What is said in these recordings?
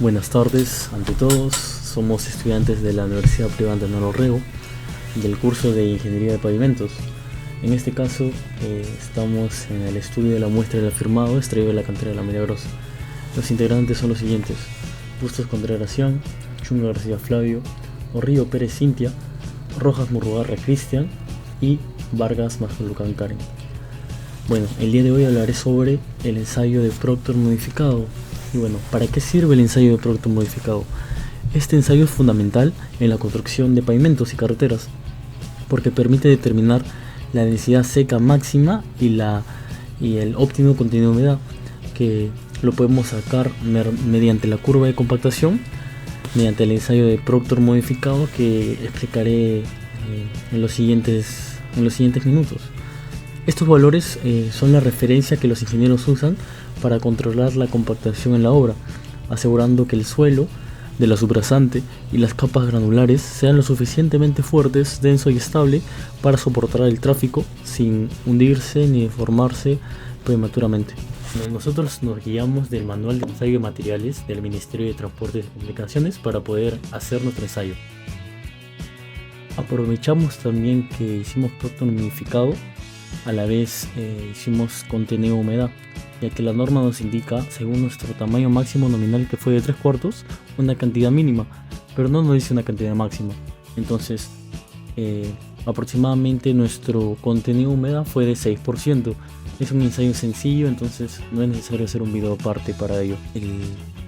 Buenas tardes ante todos, somos estudiantes de la Universidad Privada de Orrego del curso de Ingeniería de Pavimentos. En este caso estamos en el estudio de la muestra del afirmado extraído de la cantera de La Milagrosa. Los integrantes son los siguientes: Bustos Contreras Cian, Chunga García Flavio, Orrillo Pérez Cintia, Rojas Murrugarra Cristian y Vargas Majulucan Karen. Bueno, el día de hoy hablaré sobre el ensayo de Proctor modificado. Y bueno, ¿para qué sirve el ensayo de Proctor modificado? Este ensayo es fundamental en la construcción de pavimentos y carreteras, porque permite determinar la densidad seca máxima y el óptimo contenido de humedad, que lo podemos sacar mediante la curva de compactación, mediante el ensayo de Proctor modificado, que explicaré en los siguientes minutos. Estos valores son la referencia que los ingenieros usan para controlar la compactación en la obra, asegurando que el suelo de la subrasante y las capas granulares sean lo suficientemente fuertes, denso y estable para soportar el tráfico sin hundirse ni deformarse prematuramente. Nosotros nos guiamos del manual de ensayo de materiales del Ministerio de Transportes y Comunicaciones para poder hacer nuestro ensayo. Aprovechamos también que hicimos Proctor modificado, a la vez hicimos contenido de humedad, ya que la norma nos indica, según nuestro tamaño máximo nominal, que fue de 3/4, una cantidad mínima, pero no nos dice una cantidad máxima. Entonces aproximadamente nuestro contenido de humedad fue de 6%. Es un ensayo sencillo, entonces no es necesario hacer un video aparte para ello. El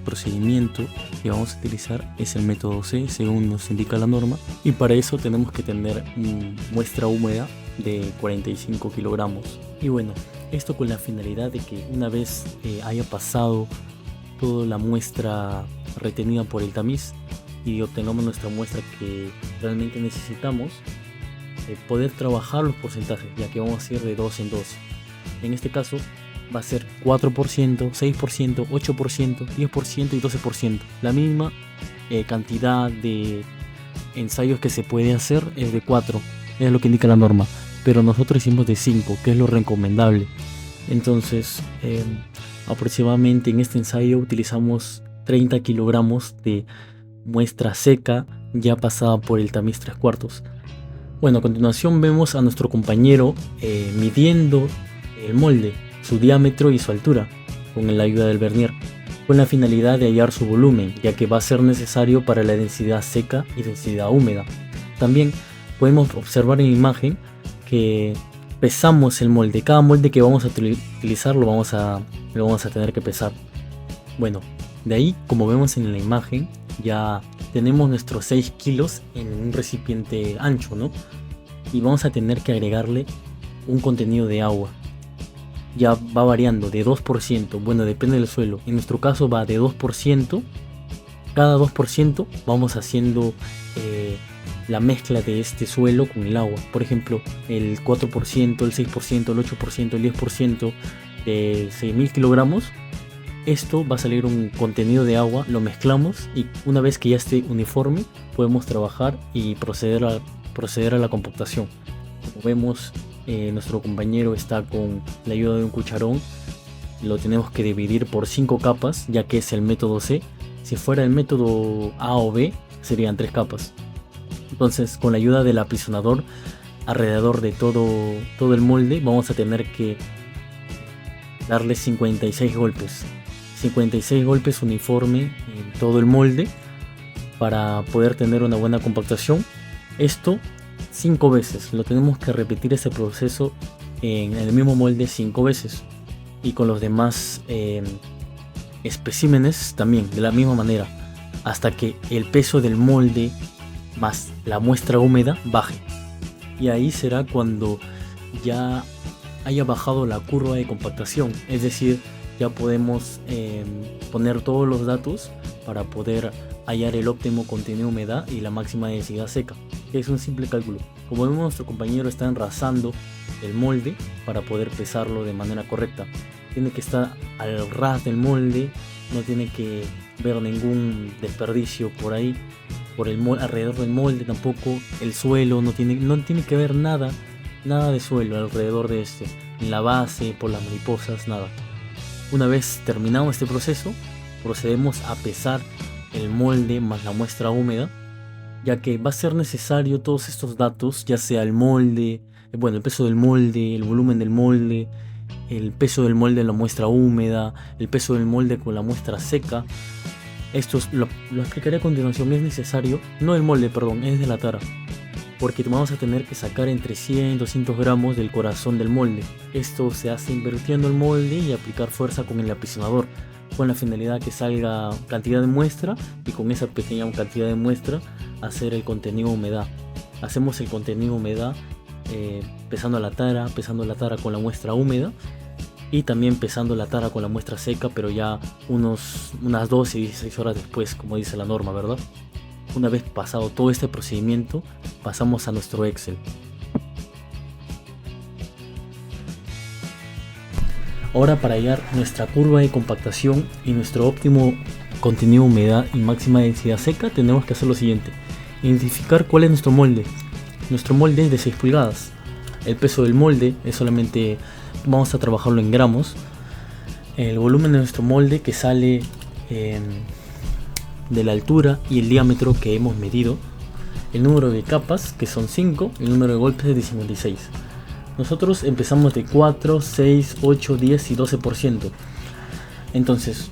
procedimiento que vamos a utilizar es el método C, según nos indica la norma, y para eso tenemos que tener muestra húmeda de 45 kilogramos. Y bueno, esto con la finalidad de que una vez haya pasado toda la muestra retenida por el tamiz y obtengamos nuestra muestra que realmente necesitamos, poder trabajar los porcentajes, ya que vamos a ir de 2 en 2. En este caso va a ser 4%, 6%, 8%, 10% y 12%. La misma cantidad de ensayos que se puede hacer es de 4, es lo que indica la norma, pero nosotros hicimos de 5, que es lo recomendable. Entonces aproximadamente en este ensayo utilizamos 30 kilogramos de muestra seca ya pasada por el tamiz 3/4. Bueno, a continuación vemos a nuestro compañero midiendo el molde, su diámetro y su altura con la ayuda del vernier, con la finalidad de hallar su volumen, ya que va a ser necesario para la densidad seca y densidad húmeda. También podemos observar en la imagen que pesamos el molde. Cada molde que vamos a utilizar lo vamos a tener que pesar. Bueno, de ahí, como vemos en la imagen, ya tenemos nuestros 6 kilos en un recipiente ancho, ¿no? Y vamos a tener que agregarle un contenido de agua. Ya va variando de 2%, bueno, depende del suelo. En nuestro caso va de 2%. Cada 2% vamos haciendo la mezcla de este suelo con el agua. Por ejemplo, el 4%, el 6%, el 8%, el 10% de 6.000 kilogramos. Esto va a salir un contenido de agua, lo mezclamos y una vez que ya esté uniforme podemos trabajar y proceder a la compactación. Como vemos, nuestro compañero está con la ayuda de un cucharón. Lo tenemos que dividir por 5 capas, ya que es el método C. Si fuera el método A o B serían 3 capas. Entonces, con la ayuda del apisonador alrededor de todo el molde vamos a tener que darle 56 golpes. 56 golpes uniforme en todo el molde para poder tener una buena compactación. Esto 5 veces. Lo tenemos que repetir ese proceso en el mismo molde 5 veces. Y con los demás especímenes también de la misma manera, hasta que el peso del molde más la muestra húmeda baje. Y ahí será cuando ya haya bajado la curva de compactación, es decir, ya podemos poner todos los datos para poder hallar el óptimo contenido de humedad y la máxima densidad seca, que es un simple cálculo. Como vemos, nuestro compañero está enrasando el molde para poder pesarlo de manera correcta. Tiene que estar al ras del molde, no tiene que ver ningún desperdicio por ahí, por el alrededor del molde tampoco. El suelo no tiene que ver nada de suelo alrededor de en la base, por las mariposas, nada. Una vez terminado este proceso, procedemos a pesar el molde más la muestra húmeda, ya que va a ser necesario todos estos datos, ya sea el molde, el peso del molde, el volumen del molde, el peso del molde en la muestra húmeda, el peso del molde con la muestra seca. Esto lo explicaré a continuación. Es necesario, no el molde, perdón, es de la tara, porque vamos a tener que sacar entre 100 y 200 gramos del corazón del molde. Esto se hace invirtiendo el molde y aplicar fuerza con el apisonador, con la finalidad que salga cantidad de muestra, y con esa pequeña cantidad de muestra hacer el contenido humedad. Hacemos el contenido humedad pesando la tara con la muestra húmeda, y también pesando la tara con la muestra seca, pero ya unas 12 y 16 horas después, como dice la norma, ¿verdad? Una vez pasado todo este procedimiento, pasamos a nuestro Excel. Ahora, para hallar nuestra curva de compactación y nuestro óptimo contenido de humedad y máxima densidad seca, tenemos que hacer lo siguiente: identificar cuál es nuestro molde. Nuestro molde es de 6 pulgadas. El peso del molde es solamente, vamos a trabajarlo en gramos. El volumen de nuestro molde, que sale de la altura y el diámetro que hemos medido. El número de capas, que son 5, el número de golpes es de 56. Nosotros empezamos de 4, 6, 8, 10 y 12%. Entonces,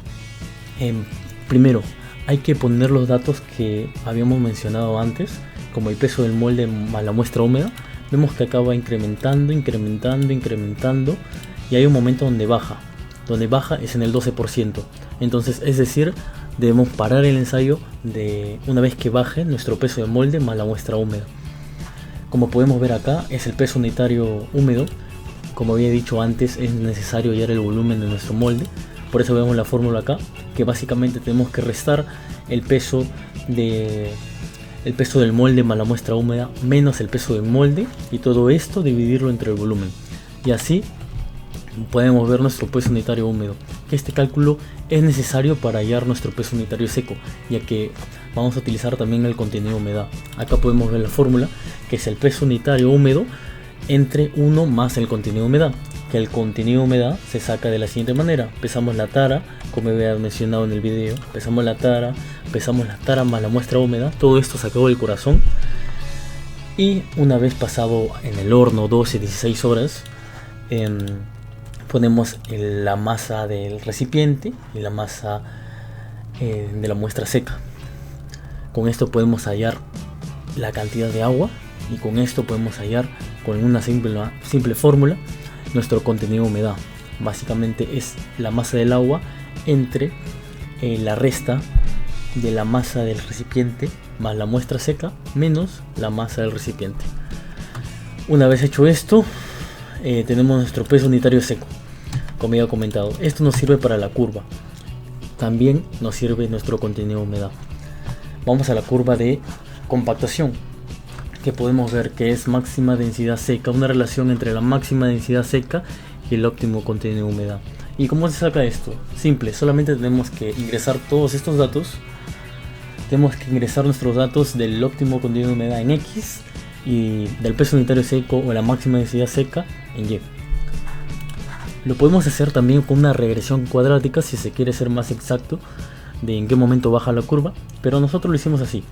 primero hay que poner los datos que habíamos mencionado antes, como el peso del molde más la muestra húmeda. Vemos que acá va incrementando, y hay un momento donde baja. Donde baja es en el 12%. Entonces, es decir, debemos parar el ensayo una vez que baje nuestro peso de molde más la muestra húmeda. Como podemos ver acá, es el peso unitario húmedo. Como había dicho antes, es necesario hallar el volumen de nuestro molde. Por eso vemos la fórmula acá, que básicamente tenemos que restar el peso del molde más la muestra húmeda menos el peso del molde, y todo esto dividirlo entre el volumen. Y así podemos ver nuestro peso unitario húmedo. Este cálculo es necesario para hallar nuestro peso unitario seco, ya que vamos a utilizar también el contenido de humedad. Acá podemos ver la fórmula, que es el peso unitario húmedo entre 1 más el contenido de humedad, que el contenido de humedad se saca de la siguiente manera: pesamos la tara, como había mencionado en el video, pesamos la tara más la muestra húmeda, todo esto sacado del corazón, y una vez pasado en el horno 12-16 horas, ponemos la masa del recipiente y la masa de la muestra seca. Con esto podemos hallar la cantidad de agua, y con esto podemos hallar, con una simple fórmula, nuestro contenido de humedad. Básicamente es la masa del agua entre la resta de la masa del recipiente más la muestra seca menos la masa del recipiente. Una vez hecho esto, tenemos nuestro peso unitario seco. Como ya he comentado, esto nos sirve para la curva, también nos sirve nuestro contenido de humedad. Vamos a la curva de compactación, que podemos ver que es máxima densidad seca, una relación entre la máxima densidad seca y el óptimo contenido de humedad. ¿Y cómo se saca esto? Simple, solamente tenemos que ingresar todos estos datos. Tenemos que ingresar nuestros datos del óptimo contenido de humedad en X y del peso unitario seco o la máxima densidad seca en Y. Lo podemos hacer también con una regresión cuadrática si se quiere ser más exacto de en qué momento baja la curva, pero nosotros lo hicimos así.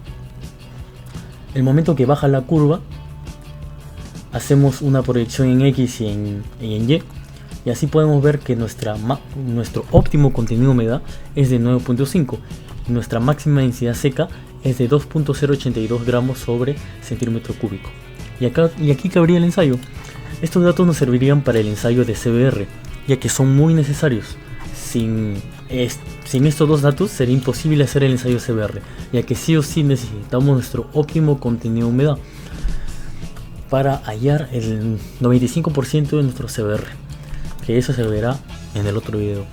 El momento que baja la curva, hacemos una proyección en X y en Y, y así podemos ver que nuestro óptimo contenido de humedad es de 9.5 y nuestra máxima densidad seca es de 2.082 gramos sobre centímetro cúbico. Y aquí cabría el ensayo. Estos datos nos servirían para el ensayo de CBR, ya que son muy necesarios. Sin estos dos datos sería imposible hacer el ensayo CBR, ya que sí o sí necesitamos nuestro óptimo contenido de humedad para hallar el 95% de nuestro CBR, que eso se verá en el otro video.